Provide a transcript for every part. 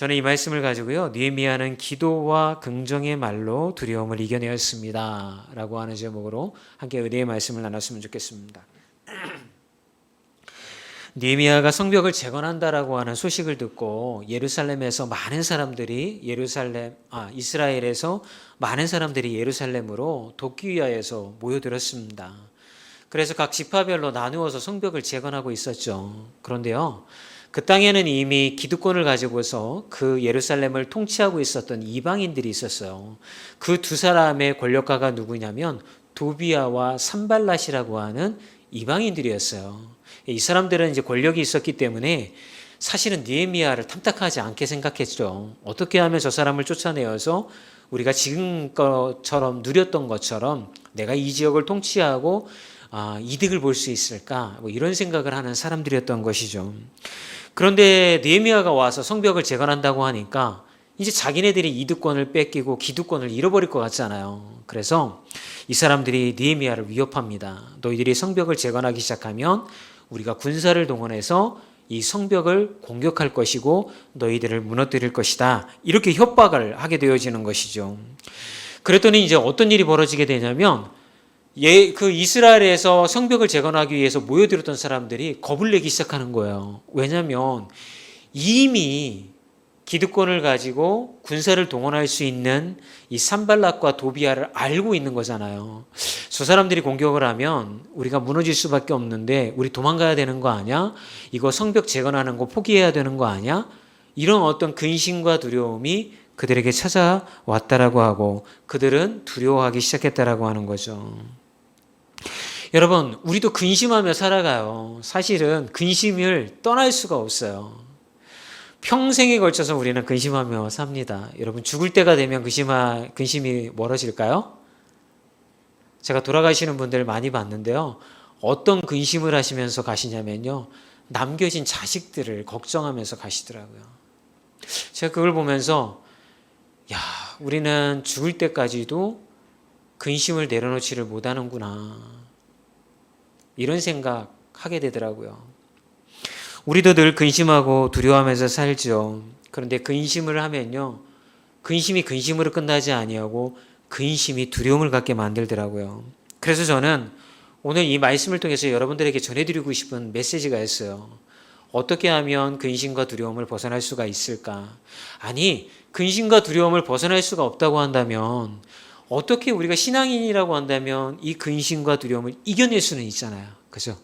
저는 이 말씀을 가지고요, 느헤미야는 기도와 긍정의 말로 두려움을 이겨내었습니다 라고 하는 제목으로 함께 은혜의 말씀을 나눴으면 좋겠습니다. 느헤미야가 성벽을 재건한다라고 하는 소식을 듣고 예루살렘에서 많은 사람들이 이스라엘에서 많은 사람들이 예루살렘으로 돕기 위하여서 모여들었습니다. 그래서 각 지파별로 나누어서 성벽을 재건하고 있었죠. 그런데요, 그 땅에는 이미 기득권을 가지고서 그 예루살렘을 통치하고 있었던 이방인들이 있었어요. 그 두 사람의 권력가가 누구냐면 도비아와 산발랏이라고 하는 이방인들이었어요. 이 사람들은 이제 권력이 있었기 때문에 사실은 느헤미야를 탐탁하지 않게 생각했죠. 어떻게 하면 저 사람을 쫓아내어서 우리가 지금처럼 누렸던 것처럼 내가 이 지역을 통치하고 이득을 볼 수 있을까? 이런 생각을 하는 사람들이었던 것이죠. 그런데 느헤미야가 와서 성벽을 재건한다고 하니까 이제 자기네들이 이득권을 뺏기고 기득권을 잃어버릴 것 같잖아요. 그래서 이 사람들이 느헤미야를 위협합니다. 너희들이 성벽을 재건하기 시작하면 우리가 군사를 동원해서 이 성벽을 공격할 것이고 너희들을 무너뜨릴 것이다. 이렇게 협박을 하게 되어지는 것이죠. 그랬더니 이제 어떤 일이 벌어지게 되냐면 그 이스라엘에서 성벽을 재건하기 위해서 모여들었던 사람들이 겁을 내기 시작하는 거예요. 왜냐하면 이미 기득권을 가지고 군사를 동원할 수 있는 이 산발랏과 도비아를 알고 있는 거잖아요. 저 사람들이 공격을 하면 우리가 무너질 수밖에 없는데 우리 도망가야 되는 거 아니야? 이거 성벽 재건하는 거 포기해야 되는 거 아니야? 이런 어떤 근심과 두려움이 그들에게 찾아왔다라고 하고 그들은 두려워하기 시작했다라고 하는 거죠. 여러분, 우리도 근심하며 살아가요. 사실은 근심을 떠날 수가 없어요. 평생에 걸쳐서 우리는 근심하며 삽니다. 여러분, 죽을 때가 되면 근심이 멀어질까요? 제가 돌아가시는 분들 많이 봤는데요. 어떤 근심을 하시면서 가시냐면요, 남겨진 자식들을 걱정하면서 가시더라고요. 제가 그걸 보면서 우리는 죽을 때까지도 근심을 내려놓지를 못하는구나, 이런 생각하게 되더라고요. 우리도 늘 근심하고 두려워하면서 살죠. 그런데 근심을 하면요, 근심이 근심으로 끝나지 아니하고 근심이 두려움을 갖게 만들더라고요. 그래서 저는 오늘 이 말씀을 통해서 여러분들에게 전해드리고 싶은 메시지가 있어요. 어떻게 하면 근심과 두려움을 벗어날 수가 있을까? 아니, 근심과 두려움을 벗어날 수가 없다고 한다면 어떻게 우리가 신앙인이라고 한다면 이 근심과 두려움을 이겨낼 수는 있잖아요. 그죠?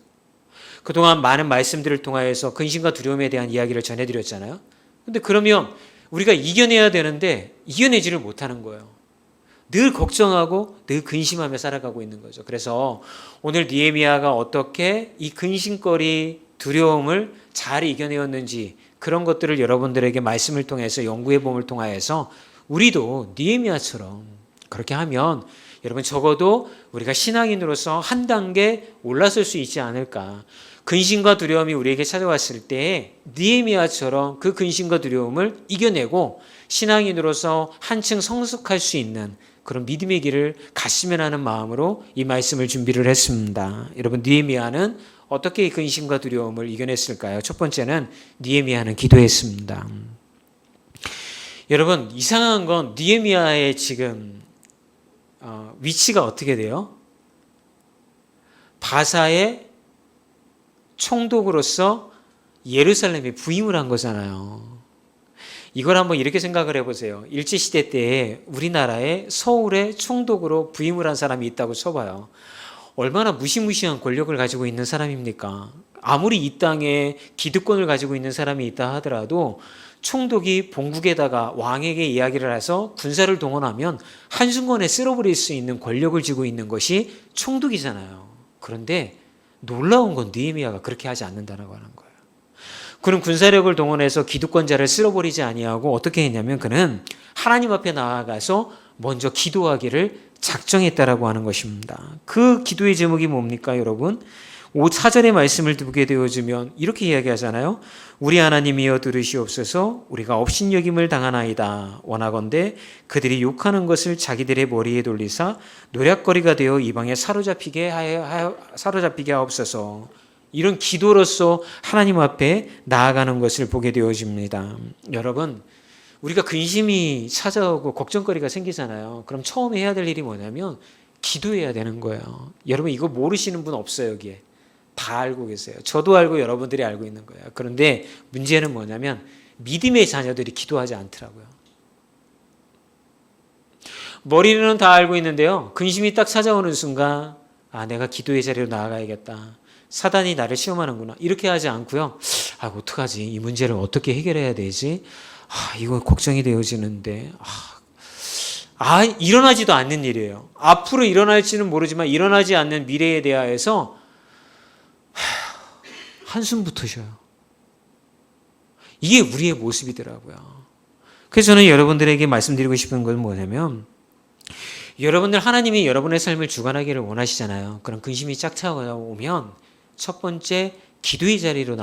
그동안 많은 말씀들을 통하여서 근심과 두려움에 대한 이야기를 전해드렸잖아요. 근데 그러면 우리가 이겨내야 되는데 이겨내지를 못하는 거예요. 늘 걱정하고 늘 근심하며 살아가고 있는 거죠. 그래서 오늘 느헤미야가 어떻게 이 근심거리, 두려움을 잘 이겨내었는지 그런 것들을 여러분들에게 말씀을 통해서 연구해 봄을 통하여서 우리도 느헤미야처럼 그렇게 하면 여러분 적어도 우리가 신앙인으로서 한 단계 올라설 수 있지 않을까. 근심과 두려움이 우리에게 찾아왔을 때 느헤미야처럼 그 근심과 두려움을 이겨내고 신앙인으로서 한층 성숙할 수 있는 그런 믿음의 길을 갔으면 하는 마음으로 이 말씀을 준비를 했습니다. 여러분, 느헤미야는 어떻게 이 근심과 두려움을 이겨냈을까요? 첫 번째는 느헤미야는 기도했습니다. 여러분, 이상한 건 느헤미야의 지금 위치가 어떻게 돼요? 바사의 총독으로서 예루살렘에 부임을 한 거잖아요. 이걸 한번 이렇게 생각을 해보세요. 일제시대 때에 우리나라에 서울의 총독으로 부임을 한 사람이 있다고 쳐봐요. 얼마나 무시무시한 권력을 가지고 있는 사람입니까? 아무리 이 땅에 기득권을 가지고 있는 사람이 있다 하더라도 총독이 본국에다가 왕에게 이야기를 해서 군사를 동원하면 한순간에 쓸어버릴 수 있는 권력을 쥐고 있는 것이 총독이잖아요. 그런데 놀라운 건 느헤미야가 그렇게 하지 않는다라고 하는 거예요. 그는 군사력을 동원해서 기득권자를 쓸어버리지 아니하고 어떻게 했냐면 그는 하나님 앞에 나아가서 먼저 기도하기를 작정했다라고 하는 것입니다. 그 기도의 제목이 뭡니까, 여러분? 4절의 말씀을 보게 되어지면 이렇게 이야기하잖아요. 우리 하나님이여 들으시옵소서. 우리가 업신여김을 당하나이다. 원하건대 그들이 욕하는 것을 자기들의 머리에 돌리사 노략거리가 되어 이방에 사로잡히게 하옵소서. 이런 기도로서 하나님 앞에 나아가는 것을 보게 되어집니다. 여러분, 우리가 근심이 찾아오고 걱정거리가 생기잖아요. 그럼 처음에 해야 될 일이 뭐냐면 기도해야 되는 거예요. 여러분 이거 모르시는 분 없어요. 여기에 다 알고 계세요. 저도 알고 여러분들이 알고 있는 거예요. 그런데 문제는 뭐냐면 믿음의 자녀들이 기도하지 않더라고요. 머리로는 다 알고 있는데요. 근심이 딱 찾아오는 순간 내가 기도의 자리로 나아가야겠다. 사단이 나를 시험하는구나. 이렇게 하지 않고요. 어떡하지? 이 문제를 어떻게 해결해야 되지? 이거 걱정이 되어지는데. 일어나지도 않는 일이에요. 앞으로 일어날지는 모르지만 일어나지 않는 미래에 대하여서 한숨부터 쉬어요. 이게 우리의 모습이더라고요. 그래서 저는 여러분들에게 말씀드리고 싶은 건 뭐냐면 여러분들 하나님이 여러분의 삶을 주관하기를 원하시잖아요. 그런 근심이 쫙 차오면 첫 번째 기도의 자리로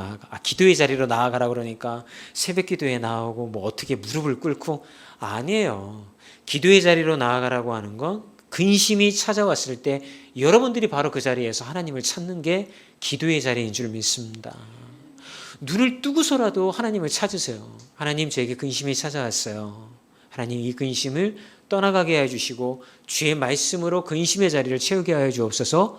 나아가라 그러니까 새벽 기도에 나오고 어떻게 무릎을 꿇고 아니에요. 기도의 자리로 나아가라고 하는 건 근심이 찾아왔을 때 여러분들이 바로 그 자리에서 하나님을 찾는 게 기도의 자리인 줄 믿습니다. 눈을 뜨고서라도 하나님을 찾으세요. 하나님 저에게 근심이 찾아왔어요. 하나님 이 근심을 떠나가게 해주시고 주의 말씀으로 근심의 자리를 채우게 하여 주옵소서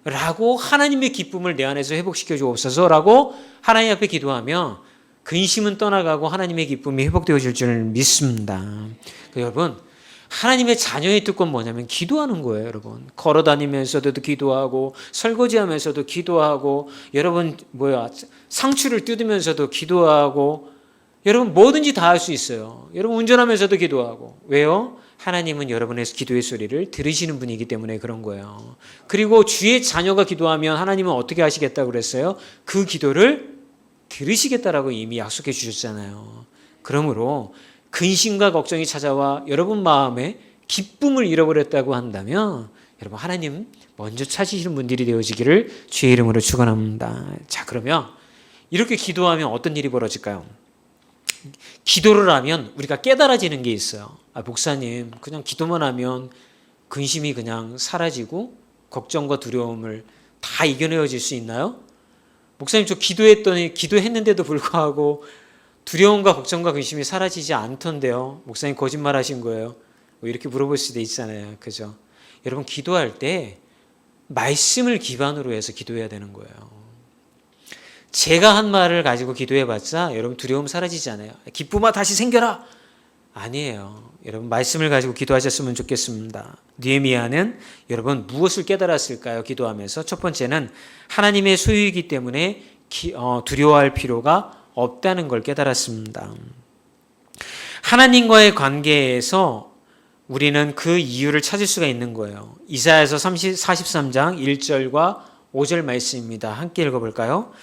라고 하나님의 기쁨을 내 안에서 회복시켜 주옵소서 라고 하나님 앞에 기도하면 근심은 떠나가고 하나님의 기쁨이 회복되어질 줄 믿습니다. 여러분 하나님의 자녀의 특권 뭐냐면 기도하는 거예요. 여러분 걸어다니면서도 기도하고 설거지하면서도 기도하고 여러분 상추를 뜯으면서도 기도하고 여러분 뭐든지 다 할 수 있어요. 여러분 운전하면서도 기도하고 왜요? 하나님은 여러분의 기도의 소리를 들으시는 분이기 때문에 그런 거예요. 그리고 주의 자녀가 기도하면 하나님은 어떻게 하시겠다고 그랬어요? 그 기도를 들으시겠다라고 이미 약속해 주셨잖아요. 그러므로 근심과 걱정이 찾아와 여러분 마음에 기쁨을 잃어버렸다고 한다면 여러분 하나님 먼저 찾으시는 분들이 되어지기를 주의 이름으로 축원합니다. 자, 그러면 이렇게 기도하면 어떤 일이 벌어질까요? 기도를 하면 우리가 깨달아지는 게 있어요. 목사님 그냥 기도만 하면 근심이 그냥 사라지고 걱정과 두려움을 다 이겨내어질 수 있나요? 목사님 저 기도했는데도 불구하고 두려움과 걱정과 근심이 사라지지 않던데요. 목사님 거짓말 하신 거예요. 이렇게 물어볼 수도 있잖아요. 그죠? 여러분 기도할 때 말씀을 기반으로 해서 기도해야 되는 거예요. 제가 한 말을 가지고 기도해봤자 여러분 두려움 사라지지 않아요. 기쁨아 다시 생겨라. 아니에요. 여러분 말씀을 가지고 기도하셨으면 좋겠습니다. 느헤미야는 여러분 무엇을 깨달았을까요? 기도하면서 첫 번째는 하나님의 소유이기 때문에 두려워할 필요가 없다는 걸 깨달았습니다. 하나님과의 관계에서 우리는 그 이유를 찾을 수가 있는 거예요. 이사야서 43장 1절과 5절 말씀입니다. 함께 읽어볼까요?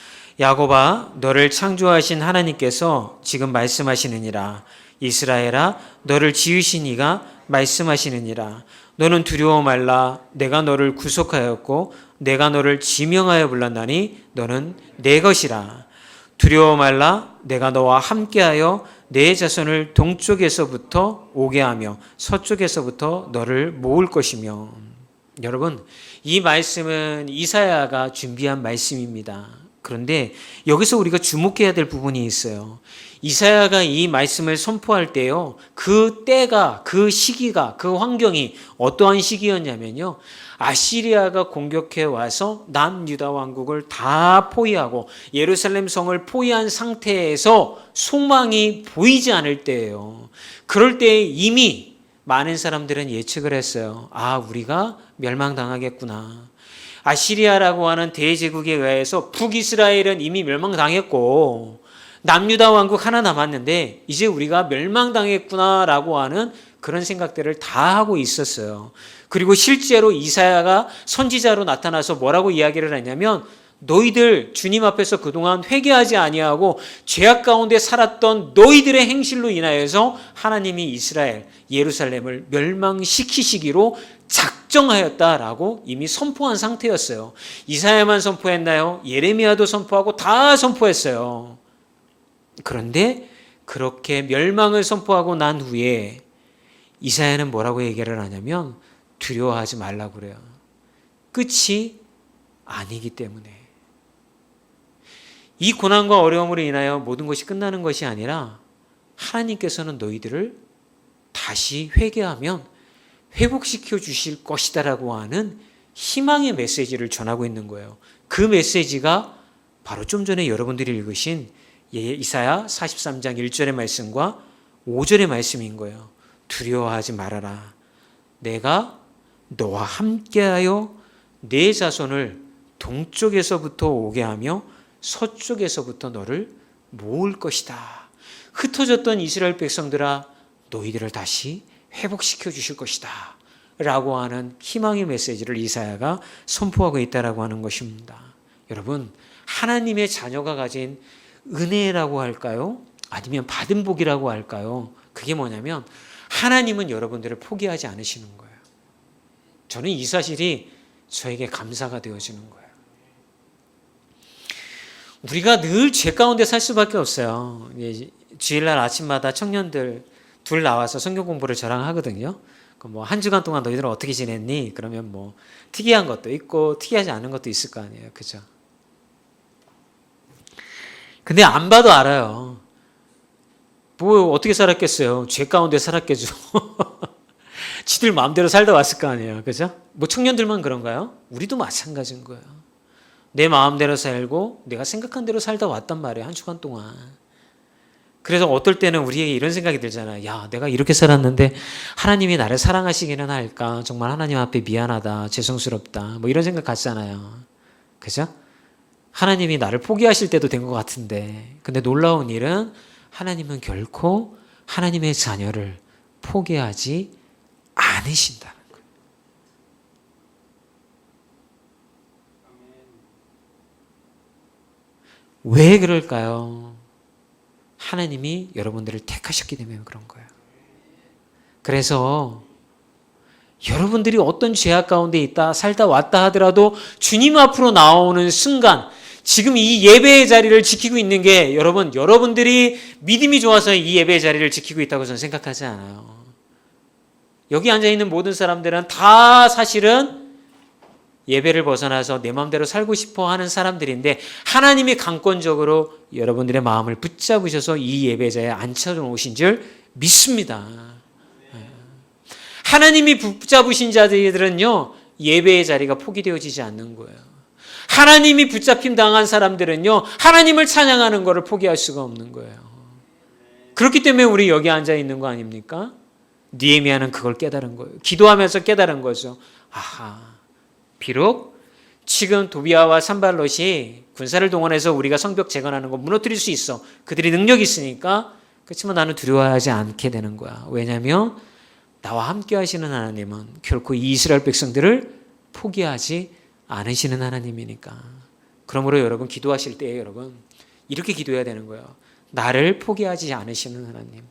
야곱아 너를 창조하신 하나님께서 지금 말씀하시느니라. 이스라엘아 너를 지으신 이가 말씀하시느니라. 너는 두려워 말라. 내가 너를 구속하였고 내가 너를 지명하여 불렀나니 너는 내 것이라. 두려워 말라. 내가 너와 함께하여 내 자손을 동쪽에서부터 오게 하며 서쪽에서부터 너를 모을 것이며. 여러분 이 말씀은 이사야가 준비한 말씀입니다. 그런데 여기서 우리가 주목해야 될 부분이 있어요. 이사야가 이 말씀을 선포할 때요, 그 때가, 그 시기가, 그 환경이 어떠한 시기였냐면요, 아시리아가 공격해 와서 남유다 왕국을 다 포위하고 예루살렘 성을 포위한 상태에서 소망이 보이지 않을 때예요. 그럴 때 이미 많은 사람들은 예측을 했어요. 우리가 멸망당하겠구나. 아시리아라고 하는 대제국에 의해서 북이스라엘은 이미 멸망당했고 남유다 왕국 하나 남았는데 이제 우리가 멸망당했구나라고 하는 그런 생각들을 다 하고 있었어요. 그리고 실제로 이사야가 선지자로 나타나서 뭐라고 이야기를 하냐면 너희들 주님 앞에서 그동안 회개하지 아니하고 죄악 가운데 살았던 너희들의 행실로 인하여서 하나님이 이스라엘, 예루살렘을 멸망시키시기로 작정하였다라고 이미 선포한 상태였어요. 이사야만 선포했나요? 예레미야도 선포하고 다 선포했어요. 그런데 그렇게 멸망을 선포하고 난 후에 이사야는 뭐라고 얘기를 하냐면 두려워하지 말라고 그래요. 끝이 아니기 때문에. 이 고난과 어려움으로 인하여 모든 것이 끝나는 것이 아니라 하나님께서는 너희들을 다시 회개하면 회복시켜 주실 것이다라고 하는 희망의 메시지를 전하고 있는 거예요. 그 메시지가 바로 좀 전에 여러분들이 읽으신 이사야 43장 1절의 말씀과 5절의 말씀인 거예요. 두려워하지 말아라. 내가 너와 함께하여 내 자손을 동쪽에서부터 오게 하며 서쪽에서부터 너를 모을 것이다. 흩어졌던 이스라엘 백성들아, 너희들을 다시 회복시켜 주실 것이다 라고 하는 희망의 메시지를 이사야가 선포하고 있다라고 하는 것입니다. 여러분, 하나님의 자녀가 가진 은혜라고 할까요? 아니면 받은 복이라고 할까요? 그게 뭐냐면 하나님은 여러분들을 포기하지 않으시는 거예요. 저는 이 사실이 저에게 감사가 되어지는 거예요. 우리가 늘 죄 가운데 살 수밖에 없어요. 주일날 아침마다 청년들 둘 나와서 성경 공부를 저랑 하거든요. 뭐 한 주간 동안 너희들은 어떻게 지냈니? 그러면 뭐 특이한 것도 있고 특이하지 않은 것도 있을 거 아니에요. 그죠? 근데 안 봐도 알아요. 뭐 어떻게 살았겠어요? 죄 가운데 살았겠죠. 지들 마음대로 살다 왔을 거 아니에요. 그죠? 뭐 청년들만 그런가요? 우리도 마찬가지인 거예요. 내 마음대로 살고 내가 생각한 대로 살다 왔단 말이에요. 한 주간 동안. 그래서 어떨 때는 우리에게 이런 생각이 들잖아요. 야, 내가 이렇게 살았는데 하나님이 나를 사랑하시기는 할까? 정말 하나님 앞에 미안하다, 죄송스럽다. 뭐 이런 생각 갖잖아요. 그죠? 하나님이 나를 포기하실 때도 된 것 같은데. 근데 놀라운 일은 하나님은 결코 하나님의 자녀를 포기하지 않으신다는 거예요. 왜 그럴까요? 하나님이 여러분들을 택하셨기 때문에 그런 거예요. 그래서 여러분들이 어떤 죄악 가운데 있다 살다 왔다 하더라도 주님 앞으로 나오는 순간, 지금 이 예배의 자리를 지키고 있는 게 여러분들이 믿음이 좋아서 이 예배의 자리를 지키고 있다고 저는 생각하지 않아요. 여기 앉아있는 모든 사람들은 다 사실은 예배를 벗어나서 내 마음대로 살고 싶어 하는 사람들인데 하나님이 강권적으로 여러분들의 마음을 붙잡으셔서 이 예배자에 앉혀놓으신 줄 믿습니다. 하나님이 붙잡으신 자들은요, 예배의 자리가 포기되어지지 않는 거예요. 하나님이 붙잡힘 당한 사람들은요, 하나님을 찬양하는 것을 포기할 수가 없는 거예요. 그렇기 때문에 우리 여기 앉아있는 거 아닙니까? 느헤미야는 그걸 깨달은 거예요. 기도하면서 깨달은 거죠. 아하, 비록 지금 도비아와 산발롯이 군사를 동원해서 우리가 성벽 재건하는 거 무너뜨릴 수 있어. 그들이 능력이 있으니까. 그렇지만 나는 두려워하지 않게 되는 거야. 왜냐하면 나와 함께 하시는 하나님은 결코 이 이스라엘 백성들을 포기하지 않으시는 하나님이니까. 그러므로 여러분 기도하실 때 여러분 이렇게 기도해야 되는 거예요. 나를 포기하지 않으시는 하나님.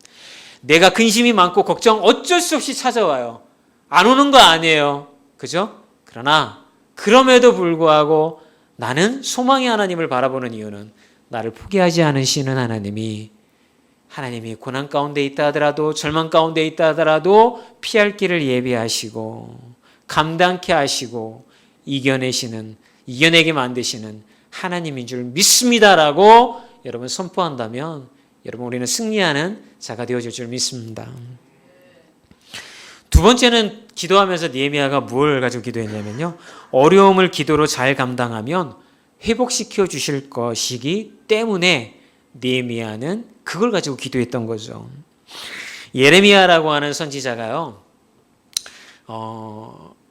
내가 근심이 많고 걱정 어쩔 수 없이 찾아와요. 안 오는 거 아니에요. 그죠? 그러나 그럼에도 불구하고 나는 소망의 하나님을 바라보는 이유는 나를 포기하지 않으시는 하나님이 고난 가운데 있다 하더라도 절망 가운데 있다 하더라도 피할 길을 예비하시고 감당케 하시고 이겨내게 만드시는 하나님인 줄 믿습니다라고 여러분 선포한다면 여러분 우리는 승리하는 자가 되어질 줄 믿습니다. 두 번째는 기도하면서 느헤미야가 뭘 가지고 기도했냐면요, 어려움을 기도로 잘 감당하면 회복시켜 주실 것이기 때문에 느헤미야는 그걸 가지고 기도했던 거죠. 예레미야라고 하는 선지자가요,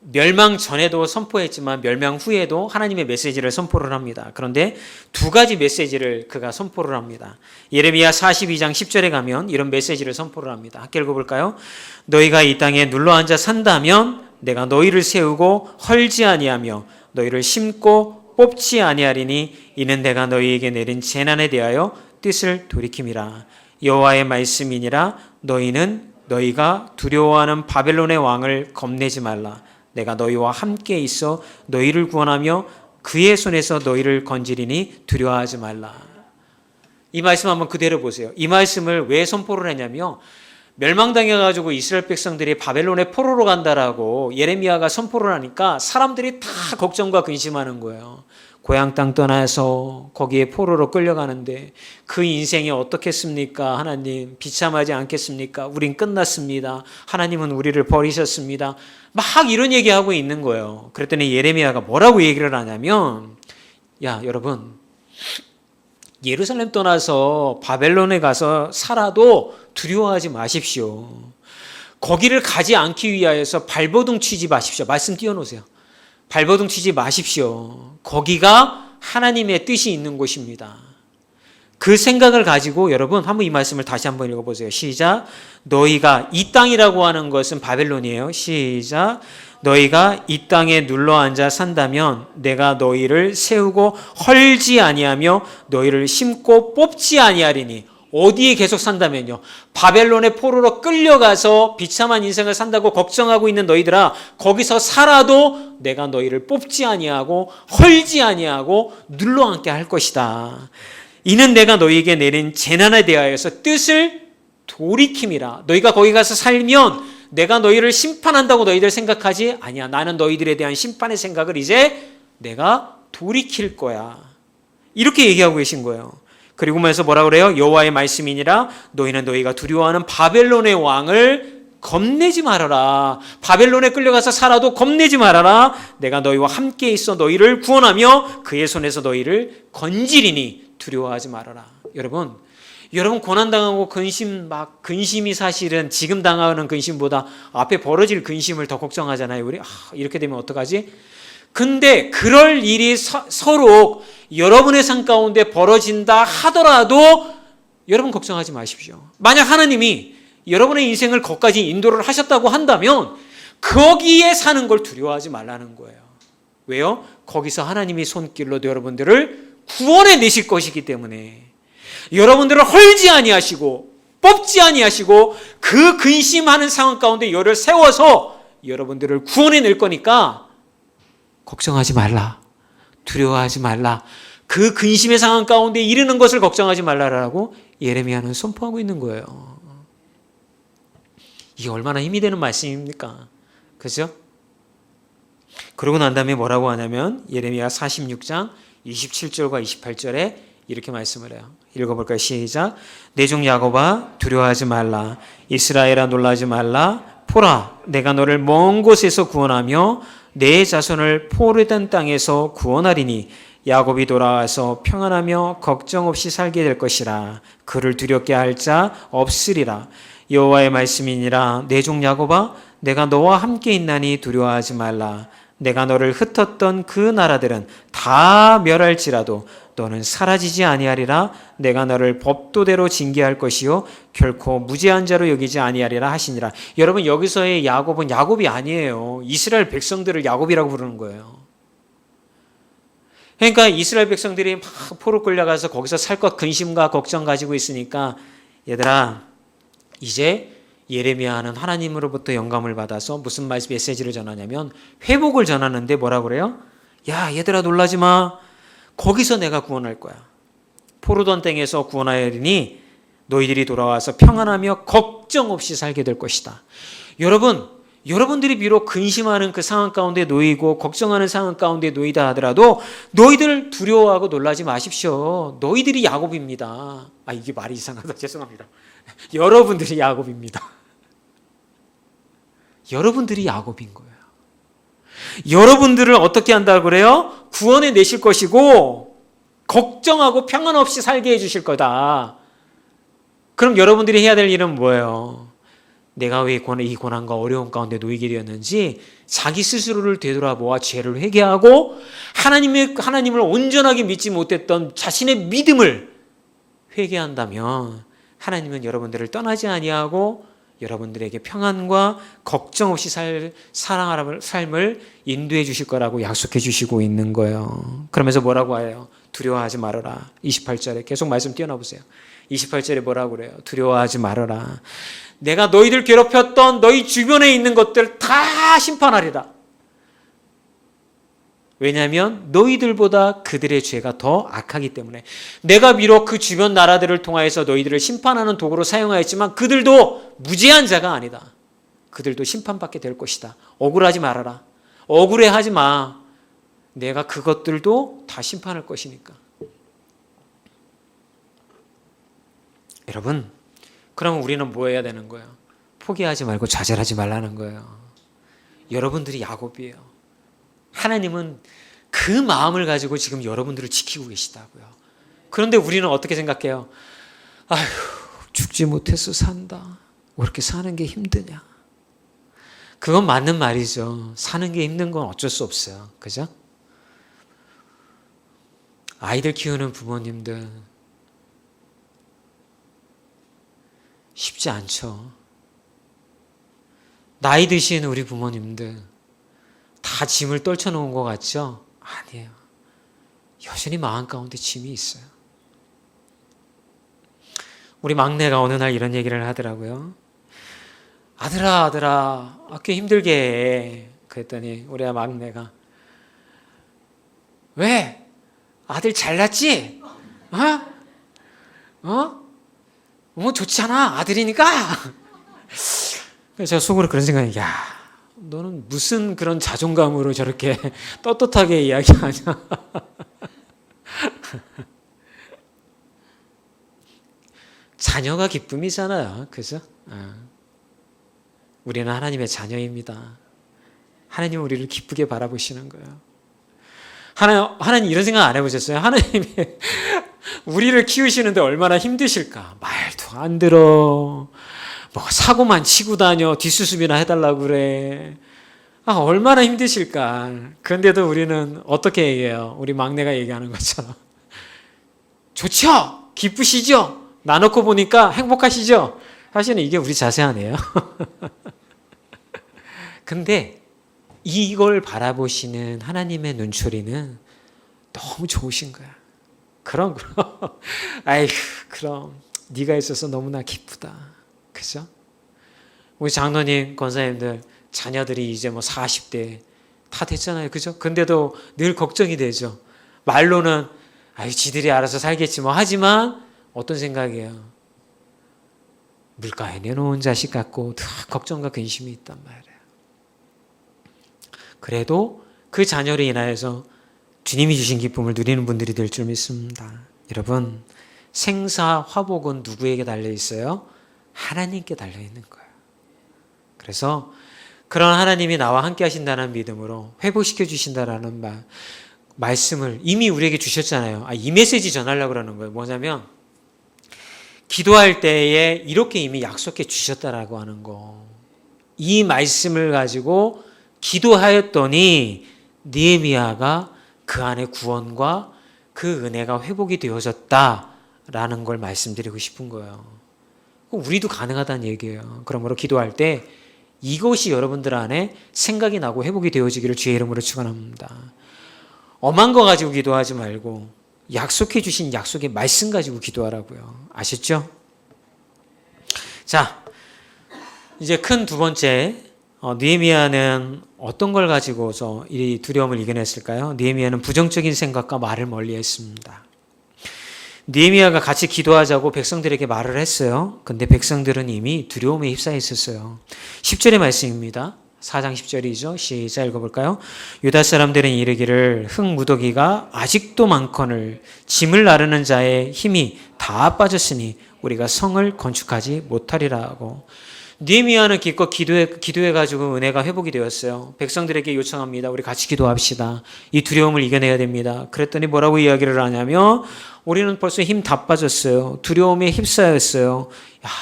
멸망 전에도 선포했지만 멸망 후에도 하나님의 메시지를 선포를 합니다. 그런데 두 가지 메시지를 그가 선포를 합니다. 예레미야 42장 10절에 가면 이런 메시지를 선포를 합니다. 함께 읽어볼까요? 너희가 이 땅에 눌러앉아 산다면 내가 너희를 세우고 헐지 아니하며 너희를 심고 뽑지 아니하리니 이는 내가 너희에게 내린 재난에 대하여 뜻을 돌이킴이라. 여호와의 말씀이니라. 너희가 두려워하는 바벨론의 왕을 겁내지 말라. 내가 너희와 함께 있어 너희를 구원하며 그의 손에서 너희를 건지리니 두려워하지 말라. 이 말씀 한번 그대로 보세요. 이 말씀을 왜 선포를 했냐면 멸망당해가지고 이스라엘 백성들이 바벨론의 포로로 간다라고 예레미야가 선포를 하니까 사람들이 다 걱정과 근심하는 거예요. 고향 땅 떠나서 거기에 포로로 끌려가는데 그 인생이 어떻겠습니까? 하나님 비참하지 않겠습니까? 우린 끝났습니다. 하나님은 우리를 버리셨습니다. 막 이런 얘기하고 있는 거예요. 그랬더니 예레미야가 뭐라고 얘기를 하냐면, 야 여러분, 예루살렘 떠나서 바벨론에 가서 살아도 두려워하지 마십시오. 거기를 가지 않기 위하여서 발버둥 치지 마십시오. 말씀 띄워놓으세요. 발버둥 치지 마십시오. 거기가 하나님의 뜻이 있는 곳입니다. 그 생각을 가지고 여러분 한번 이 말씀을 다시 한번 읽어보세요. 시작. 너희가 이 땅이라고 하는 것은 바벨론이에요. 시작. 너희가 이 땅에 눌러앉아 산다면 내가 너희를 세우고 헐지 아니하며 너희를 심고 뽑지 아니하리니. 어디에 계속 산다면요, 바벨론의 포로로 끌려가서 비참한 인생을 산다고 걱정하고 있는 너희들아, 거기서 살아도 내가 너희를 뽑지 아니하고 헐지 아니하고 눌러앉게 할 것이다. 이는 내가 너희에게 내린 재난에 대하여서 뜻을 돌이킴이라. 너희가 거기 가서 살면 내가 너희를 심판한다고 너희들 생각하지 아니야. 나는 너희들에 대한 심판의 생각을 이제 내가 돌이킬 거야. 이렇게 얘기하고 계신 거예요. 그리고 면서 뭐라 그래요? 여호와의 말씀이니라. 너희는 너희가 두려워하는 바벨론의 왕을 겁내지 말아라. 바벨론에 끌려가서 살아도 겁내지 말아라. 내가 너희와 함께 있어 너희를 구원하며 그의 손에서 너희를 건지리니 두려워하지 말아라. 여러분 고난당하고 근심이 사실은 지금 당하는 근심보다 앞에 벌어질 근심을 더 걱정하잖아요. 우리 이렇게 되면 어떡하지? 근데 그럴 일이 서로 여러분의 삶 가운데 벌어진다 하더라도 여러분 걱정하지 마십시오. 만약 하나님이 여러분의 인생을 거기까지 인도를 하셨다고 한다면 거기에 사는 걸 두려워하지 말라는 거예요. 왜요? 거기서 하나님이 손길로 여러분들을 구원해 내실 것이기 때문에 여러분들을 헐지 아니하시고 뽑지 아니하시고 그 근심하는 상황 가운데 열을 세워서 여러분들을 구원해 낼 거니까 걱정하지 말라. 두려워하지 말라. 그 근심의 상황 가운데 이르는 것을 걱정하지 말라라고 예레미야는 선포하고 있는 거예요. 이게 얼마나 힘이 되는 말씀입니까? 그죠? 그러고 난 다음에 뭐라고 하냐면 예레미야 46장 27절과 28절에 이렇게 말씀을 해요. 읽어볼까요? 시작. 내 종 야곱아 두려워하지 말라. 이스라엘아 놀라지 말라. 보라 내가 너를 먼 곳에서 구원하며 내 자손을 포로된 땅에서 구원하리니 야곱이 돌아와서 평안하며 걱정 없이 살게 될 것이라. 그를 두렵게 할 자 없으리라. 여호와의 말씀이니라. 내 종 야곱아 내가 너와 함께 있나니 두려워하지 말라. 내가 너를 흩었던 그 나라들은 다 멸할지라도 너는 사라지지 아니하리라. 내가 너를 법도대로 징계할 것이요 결코 무죄한 자로 여기지 아니하리라 하시니라. 여러분 여기서의 야곱은 야곱이 아니에요. 이스라엘 백성들을 야곱이라고 부르는 거예요. 그러니까 이스라엘 백성들이 막 포로 끌려가서 거기서 살 것 근심과 걱정 가지고 있으니까 얘들아 이제 예레미야는 하나님으로부터 영감을 받아서 무슨 메시지를 전하냐면 회복을 전하는데 뭐라고 그래요? 야 얘들아 놀라지 마. 거기서 내가 구원할 거야. 포로던 땅에서 구원하리니 너희들이 돌아와서 평안하며 걱정 없이 살게 될 것이다. 여러분들이 비록 근심하는 그 상황 가운데 놓이고 걱정하는 상황 가운데 놓이다 하더라도 너희들 두려워하고 놀라지 마십시오. 너희들이 야곱입니다. 이게 말이 이상하다. 죄송합니다. 여러분들이 야곱입니다. 여러분들이 야곱인 거예요. 여러분들을 어떻게 한다고 그래요? 구원해 내실 것이고 걱정하고 평안 없이 살게 해주실 거다. 그럼 여러분들이 해야 될 일은 뭐예요? 내가 왜 이 고난과 어려움 가운데 놓이게 되었는지 자기 스스로를 되돌아보아 죄를 회개하고 하나님을 온전하게 믿지 못했던 자신의 믿음을 회개한다면 하나님은 여러분들을 떠나지 아니하고 여러분들에게 평안과 걱정 없이 사랑하는 삶을 인도해 주실 거라고 약속해 주시고 있는 거예요. 그러면서 뭐라고 해요? 두려워하지 말아라. 28절에 계속 말씀 띄워놔보세요. 28절에 뭐라고 그래요? 두려워하지 말아라. 내가 너희들 괴롭혔던 너희 주변에 있는 것들 다 심판하리라. 왜냐하면 너희들보다 그들의 죄가 더 악하기 때문에. 내가 비록 그 주변 나라들을 통하여서 너희들을 심판하는 도구로 사용하였지만 그들도 무죄한 자가 아니다. 그들도 심판받게 될 것이다. 억울하지 말아라. 억울해하지 마. 내가 그것들도 다 심판할 것이니까. 여러분, 그럼 우리는 뭐 해야 되는 거예요? 포기하지 말고 좌절하지 말라는 거예요. 여러분들이 야곱이에요. 하나님은 그 마음을 가지고 지금 여러분들을 지키고 계시다고요. 그런데 우리는 어떻게 생각해요? 아휴, 죽지 못해서 산다. 왜 이렇게 사는 게 힘드냐? 그건 맞는 말이죠. 사는 게 힘든 건 어쩔 수 없어요. 그죠? 아이들 키우는 부모님들 쉽지 않죠. 나이 드신 우리 부모님들 다 짐을 떨쳐놓은 것 같죠? 아니에요. 여전히 마음 가운데 짐이 있어요. 우리 막내가 어느 날 이런 얘기를 하더라고요. 아들아, 학교 힘들게 해. 그랬더니 우리 막내가, 왜? 아들 잘났지? 뭐 좋잖아. 아들이니까. 그래서 제가 속으로 그런 생각이, 야, 너는 무슨 그런 자존감으로 저렇게 떳떳하게 이야기하냐. 자녀가 기쁨이잖아요. 그죠? 우리는 하나님의 자녀입니다. 하나님은 우리를 기쁘게 바라보시는 거예요. 하나님 이런 생각 안 해보셨어요? 하나님이 우리를 키우시는데 얼마나 힘드실까? 말도 안 들어. 뭐 사고만 치고 다녀. 뒷수습이나 해달라고 그래. 얼마나 힘드실까? 그런데도 우리는 어떻게 얘기해요? 우리 막내가 얘기하는 것처럼. 좋죠? 기쁘시죠? 나놓고 보니까 행복하시죠? 사실은 이게 우리 자세 아니에요? 근데 이걸 바라보시는 하나님의 눈초리는 너무 좋으신 거야. 그럼 아이고, 그럼 네가 있어서 너무나 기쁘다. 그죠? 우리 장로님, 권사님들 자녀들이 이제 뭐 40대 다 됐잖아요. 그죠? 근데도 늘 걱정이 되죠. 말로는 아유, 지들이 알아서 살겠지 뭐. 하지만 어떤 생각이에요? 물가에 내놓은 자식 같고 더 걱정과 근심이 있단 말이에요. 그래도 그 자녀로 인하여서 주님이 주신 기쁨을 누리는 분들이 될 줄 믿습니다. 여러분, 생사 화복은 누구에게 달려 있어요? 하나님께 달려 있는 거예요. 그래서 그런 하나님이 나와 함께 하신다는 믿음으로 회복시켜 주신다라는 말씀을 이미 우리에게 주셨잖아요. 이 메시지 전하려고 그러는 거예요. 뭐냐면 기도할 때에 이렇게 이미 약속해 주셨다라고 하는 거. 이 말씀을 가지고 기도하였더니 느헤미야가 그 안에 구원과 그 은혜가 회복이 되어졌다라는 걸 말씀드리고 싶은 거예요. 우리도 가능하다는 얘기예요. 그러므로 기도할 때 이것이 여러분들 안에 생각이 나고 회복이 되어지기를 주의 이름으로 축원합니다. 엄한 거 가지고 기도하지 말고 약속해 주신 약속의 말씀 가지고 기도하라고요. 아셨죠? 자, 이제 큰 두 번째, 느헤미야는 어떤 걸 가지고서 이 두려움을 이겨냈을까요? 느헤미야는 부정적인 생각과 말을 멀리했습니다. 느헤미야가 같이 기도하자고 백성들에게 말을 했어요. 근데 백성들은 이미 두려움에 휩싸여 있었어요. 10절의 말씀입니다. 4장 10절이죠. 시작 읽어볼까요? 유다 사람들은 이르기를 흙무더기가 아직도 많거늘 짐을 나르는 자의 힘이 다 빠졌으니 우리가 성을 건축하지 못하리라 하고, 느헤미야는 기껏 기도해가지고 은혜가 회복이 되었어요. 백성들에게 요청합니다. 우리 같이 기도합시다. 이 두려움을 이겨내야 됩니다. 그랬더니 뭐라고 이야기를 하냐면 우리는 벌써 힘 다 빠졌어요. 두려움에 휩싸였어요.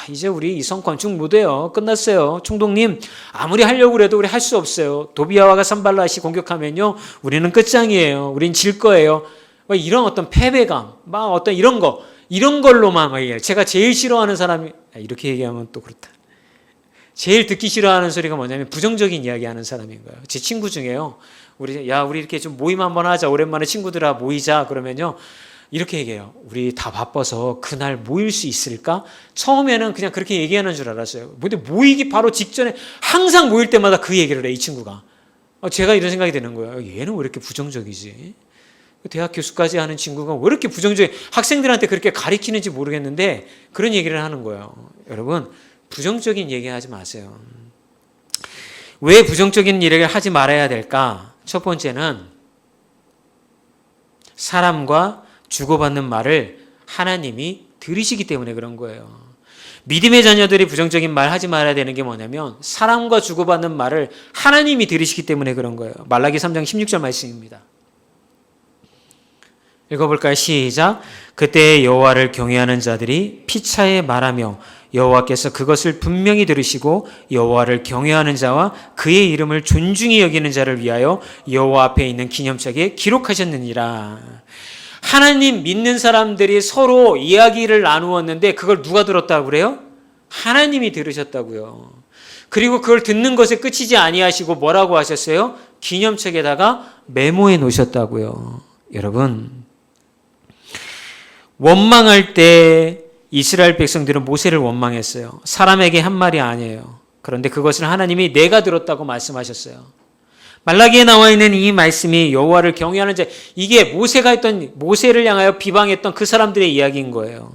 이제 우리 이 성 건축 못해요. 끝났어요. 총독님, 아무리 하려고 해도 우리 할 수 없어요. 도비아와 산발랏이 공격하면요, 우리는 끝장이에요. 우린 질 거예요. 이런 어떤 패배감, 어떤 이런 걸로만 제가 제일 싫어하는 사람이, 이렇게 얘기하면 또 그렇다. 제일 듣기 싫어하는 소리가 뭐냐면 부정적인 이야기하는 사람인 거예요. 제 친구 중에요. 우리 이렇게 좀 모임 한번 하자. 오랜만에 친구들아 모이자. 그러면요, 이렇게 얘기해요. 우리 다 바빠서 그날 모일 수 있을까? 처음에는 그냥 그렇게 얘기하는 줄 알았어요. 근데 모이기 바로 직전에 항상 모일 때마다 그 얘기를 해, 이 친구가. 제가 이런 생각이 드는 거예요. 얘는 왜 이렇게 부정적이지? 대학 교수까지 하는 친구가 왜 이렇게 학생들한테 그렇게 가리키는지 모르겠는데 그런 얘기를 하는 거예요. 여러분, 부정적인 얘기하지 마세요. 왜 부정적인 얘기를 하지 말아야 될까? 첫 번째는 사람과 주고받는 말을 하나님이 들으시기 때문에 그런 거예요. 믿음의 자녀들이 부정적인 말 하지 말아야 되는 게 뭐냐면 사람과 주고받는 말을 하나님이 들으시기 때문에 그런 거예요. 말라기 3장 16절 말씀입니다. 읽어볼까요? 시작. 그때 여호와를 경외하는 자들이 피차에 말하며 여호와께서 그것을 분명히 들으시고 여호와를 경외하는 자와 그의 이름을 존중히 여기는 자를 위하여 여호와 앞에 있는 기념책에 기록하셨느니라. 하나님 믿는 사람들이 서로 이야기를 나누었는데 그걸 누가 들었다고 그래요? 하나님이 들으셨다고요. 그리고 그걸 듣는 것에 끝이지 아니하시고 뭐라고 하셨어요? 기념책에다가 메모해 놓으셨다고요. 여러분, 원망할 때 이스라엘 백성들은 모세를 원망했어요. 사람에게 한 말이 아니에요. 그런데 그것을 하나님이 내가 들었다고 말씀하셨어요. 말라기에 나와 있는 이 말씀이 여호와를 경외하는 자, 이게 모세를 향하여 비방했던 그 사람들의 이야기인 거예요.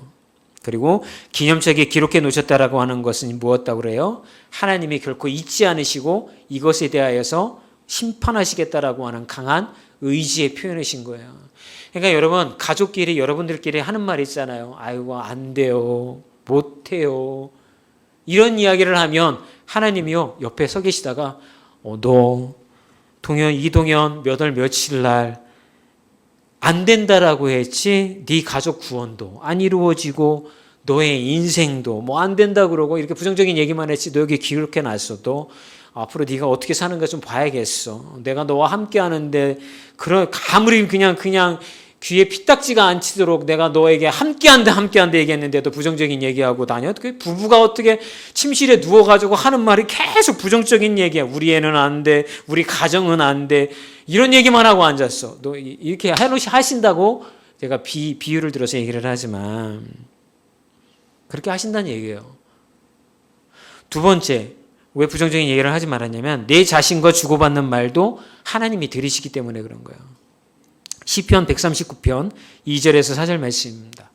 그리고 기념책에 기록해 놓으셨다라고 하는 것은 무엇이라고 그래요? 하나님이 결코 잊지 않으시고 이것에 대하여서 심판하시겠다라고 하는 강한 의지의 표현이신 거예요. 그러니까 여러분, 가족끼리 여러분들끼리 하는 말 있잖아요. 아이고 안 돼요, 못 해요, 이런 이야기를 하면 하나님이요 옆에 서 계시다가 너 이동현 몇 월 며칠 날 안 된다라고 했지, 네 가족 구원도 안 이루어지고 너의 인생도 뭐 안 된다 그러고 이렇게 부정적인 얘기만 했지, 너 여기 기록해 놨어도 앞으로 네가 어떻게 사는가 좀 봐야겠어. 내가 너와 함께 하는데 아무리 그냥 귀에 피딱지가 안 치도록 내가 너에게 함께한다 얘기했는데도 부정적인 얘기하고 다녀. 부부가 어떻게 침실에 누워가지고 하는 말이 계속 부정적인 얘기야. 우리 애는 안 돼, 우리 가정은 안 돼, 이런 얘기만 하고 앉았어. 너 이렇게 하신다고 제가 비유를 들어서 얘기를 하지만 그렇게 하신다는 얘기예요. 두 번째, 왜 부정적인 얘기를 하지 말았냐면 내 자신과 주고받는 말도 하나님이 들으시기 때문에 그런 거예요. 시편 139편 2절에서 4절 말씀입니다.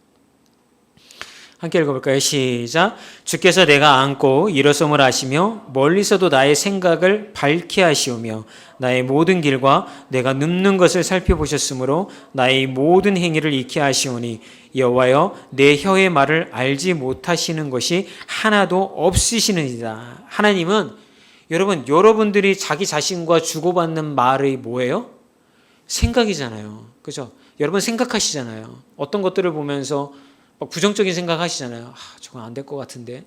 함께 읽어볼까요? 시작. 주께서 내가 앉고 일어섬을 아시며 멀리서도 나의 생각을 밝게 하시오며 나의 모든 길과 내가 눕는 것을 살펴보셨으므로 나의 모든 행위를 익히 하시오니 여호와여 내 혀의 말을 알지 못하시는 것이 하나도 없으시느니라. 하나님은 여러분들이 자기 자신과 주고받는 말이 뭐예요? 생각이잖아요. 그죠? 여러분 생각하시잖아요. 어떤 것들을 보면서 막 부정적인 생각하시잖아요. 저건 안 될 것 같은데.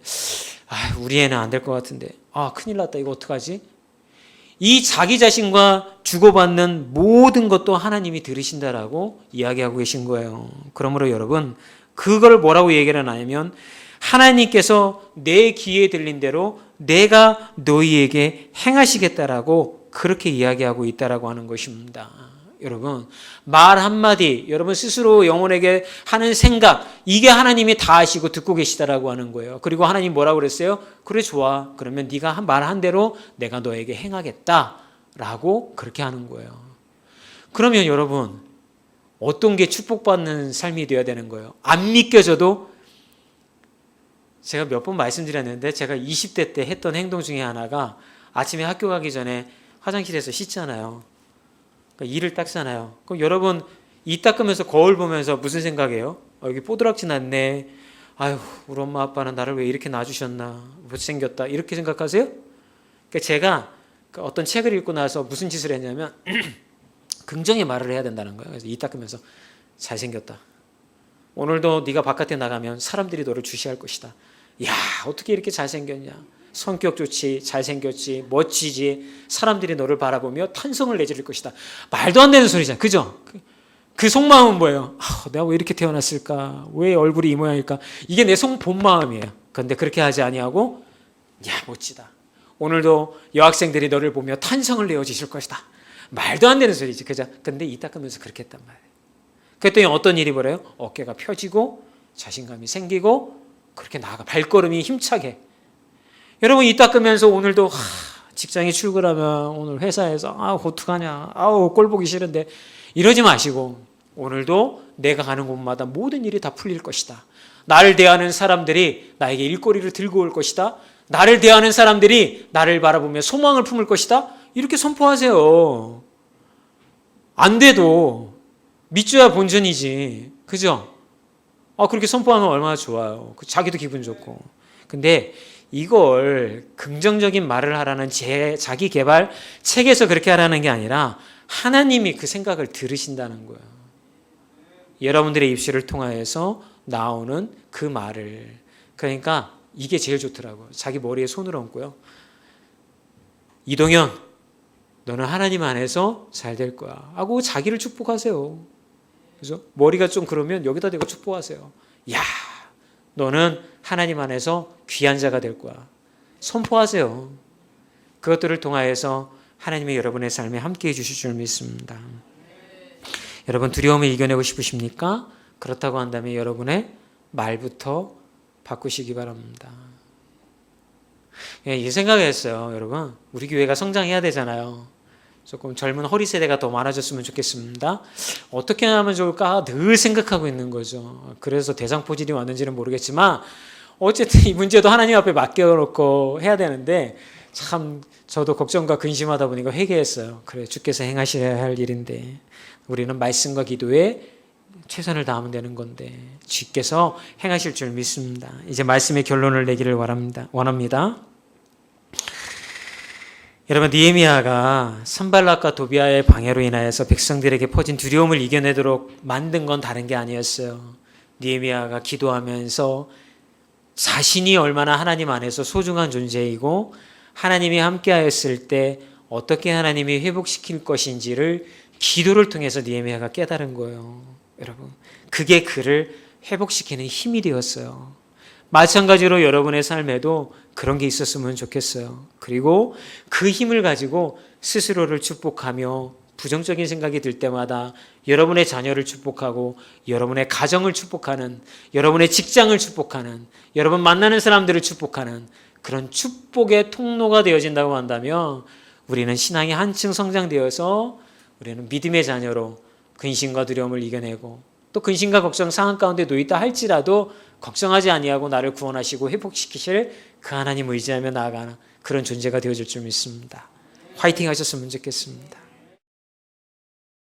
우리 애는 안 될 것 같은데. 큰일 났다. 이거 어떡하지? 이 자기 자신과 주고받는 모든 것도 하나님이 들으신다라고 이야기하고 계신 거예요. 그러므로 여러분, 그걸 뭐라고 얘기를 하냐면 하나님께서 내 귀에 들린 대로 내가 너희에게 행하시겠다라고 그렇게 이야기하고 있다라고 하는 것입니다. 여러분, 말 한마디, 여러분 스스로 영혼에게 하는 생각, 이게 하나님이 다 아시고 듣고 계시다라고 하는 거예요. 그리고 하나님 뭐라고 그랬어요? 그래 좋아, 그러면 네가 말한 대로 내가 너에게 행하겠다라고 그렇게 하는 거예요. 그러면 여러분, 어떤 게 축복받는 삶이 되어야 되는 거예요? 안 믿겨져도, 제가 몇 번 말씀드렸는데 제가 20대 때 했던 행동 중에 하나가 아침에 학교 가기 전에 화장실에서 씻잖아요. 이를 닦잖아요. 그럼 여러분 이 닦으면서 거울 보면서 무슨 생각해요? 여기 뽀드락지 났네. 아유, 우리 엄마 아빠는 나를 왜 이렇게 놔주셨나, 못생겼다, 이렇게 생각하세요? 그러니까 제가 어떤 책을 읽고 나서 무슨 짓을 했냐면 긍정의 말을 해야 된다는 거예요. 그래서 이 닦으면서 잘생겼다, 오늘도 네가 바깥에 나가면 사람들이 너를 주시할 것이다. 야, 어떻게 이렇게 잘생겼냐, 성격 좋지, 잘생겼지, 멋지지, 사람들이 너를 바라보며 탄성을 내지를 것이다. 말도 안 되는 소리잖아. 그죠? 그 속마음은 뭐예요? 내가 왜 이렇게 태어났을까? 왜 얼굴이 이 모양일까? 이게 내 본 마음이에요. 그런데 그렇게 하지 아니하고, 야, 멋지다, 오늘도 여학생들이 너를 보며 탄성을 내어주실 것이다. 말도 안 되는 소리지. 그죠? 근데 이 닦으면서 그렇게 했단 말이에요. 그랬더니 어떤 일이 벌어요? 어깨가 펴지고 자신감이 생기고 그렇게 나아가, 발걸음이 힘차게. 여러분 이 닦으면서 오늘도 직장에 출근하면 오늘 회사에서 어떡하냐, 꼴 보기 싫은데, 이러지 마시고 오늘도 내가 가는 곳마다 모든 일이 다 풀릴 것이다. 나를 대하는 사람들이 나에게 일거리를 들고 올 것이다. 나를 대하는 사람들이 나를 바라보며 소망을 품을 것이다. 이렇게 선포하세요. 안 돼도 믿줘야 본전이지. 그죠? 그렇게 선포하면 얼마나 좋아요. 자기도 기분 좋고. 근데 이걸 긍정적인 말을 하라는 자기 개발 책에서 그렇게 하라는 게 아니라 하나님이 그 생각을 들으신다는 거예요. 여러분들의 입술을 통하여서 나오는 그 말을. 그러니까 이게 제일 좋더라고요. 자기 머리에 손을 얹고요. 이동현, 너는 하나님 안에서 잘 될 거야 하고 자기를 축복하세요. 그죠? 머리가 좀 그러면 여기다 대고 축복하세요. 야, 너는 하나님 안에서 귀한 자가 될 거야. 선포하세요. 그것들을 통하여서 하나님이 여러분의 삶에 함께해 주실 줄 믿습니다. 여러분 두려움을 이겨내고 싶으십니까? 그렇다고 한다면 여러분의 말부터 바꾸시기 바랍니다. 이 생각했어요. 여러분 우리 교회가 성장해야 되잖아요. 조금 젊은 허리 세대가 더 많아졌으면 좋겠습니다. 어떻게 하면 좋을까 늘 생각하고 있는 거죠. 그래서 대상포진이 왔는지는 모르겠지만 어쨌든 이 문제도 하나님 앞에 맡겨놓고 해야 되는데 참 저도 걱정과 근심하다 보니까 회개했어요. 그래 주께서 행하셔야 할 일인데 우리는 말씀과 기도에 최선을 다하면 되는 건데 주께서 행하실 줄 믿습니다. 이제 말씀의 결론을 내기를 원합니다. 여러분 느헤미야가 산발락과 도비아의 방해로 인하여서 백성들에게 퍼진 두려움을 이겨내도록 만든 건 다른 게 아니었어요. 느헤미야가 기도하면서 자신이 얼마나 하나님 안에서 소중한 존재이고 하나님이 함께하였을 때 어떻게 하나님이 회복시킬 것인지를 기도를 통해서 느헤미야가 깨달은 거예요. 여러분 그게 그를 회복시키는 힘이 되었어요. 마찬가지로 여러분의 삶에도 그런 게 있었으면 좋겠어요. 그리고 그 힘을 가지고 스스로를 축복하며 부정적인 생각이 들 때마다 여러분의 자녀를 축복하고 여러분의 가정을 축복하는, 여러분의 직장을 축복하는, 여러분 만나는 사람들을 축복하는 그런 축복의 통로가 되어진다고 한다면 우리는 신앙이 한층 성장되어서 우리는 믿음의 자녀로 근심과 두려움을 이겨내고 또 근심과 걱정 상한 가운데 놓이다 할지라도 걱정하지 아니하고 나를 구원하시고 회복시키실 그 하나님 의지하며 나아가는 그런 존재가 되어질 줄 믿습니다. 화이팅 하셨으면 좋겠습니다.